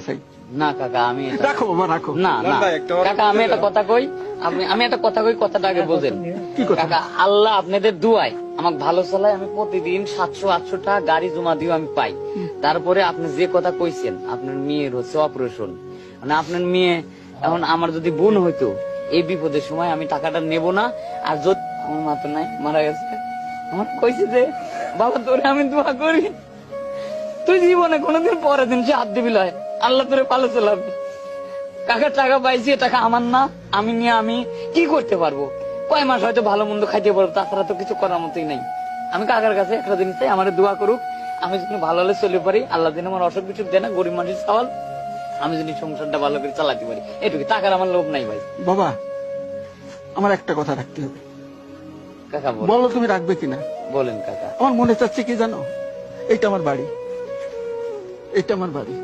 চাই। না কাকা, আমি রাখো বাবা, রাখো। না না কাকা, আমি একটা কথা কই, আমি একটা কথা কই, কথাটা আগে বোঝেন। কি কথা? কাকা, আল্লাহ আপনাদের দুয়ায় আমাকে ভালো চালায়, আমি প্রতিদিন 700-800 টাকা গাড়ি জমা দিও আমি পাই। তারপরে আপনি যে কথা কইছেন, আপনার মেয়ের হচ্ছে অপারেশন, মানে আপনার মেয়ে এখন আমার যদি বোন হইতো, এই বিপদের সময় আমি টাকাটা নেব না। আর যদি আমার মা তো নাই, মারা গেছে, আমার কইছে যে বাবা তোরে আমি দোয়া করি, তুই জীবনে কোনোদিন পরের দিন সে হাত দিবি লয়, আল্লাহ তোরে ভালো চালাবি। কাকার টাকা পাইছি, টাকা আমার না, আমি নিয়ে আমি কি করতে পারবো? কয় মাস হয়তো ভালো মন্দ খাইতে পারবো, তাছাড়া তো কিছু করার মতোই নাই। আমি কাকার কাছে একটা জিনিস চাই, আমার দোয়া করুক, আমি যদি ভালো হলে চলে পারি, আল্লাহ দিন আমার অসুখ বিসুখ দেয় না, গরিব মানুষের সওয়াল, আমি যদি সংসারটা ভালো করে চালাতে পারি, এটুকু। টাকার আমার লোভ নাই ভাই। বাবা, আমার একটা কথা রাখতে হবে। কাকা বলো তুমি রাখবে কিনা? বলেন কাকা। আমার মনে চাচ্ছে কি জানো, এইটা আমার বাড়ি, এটা আমার বাড়ি।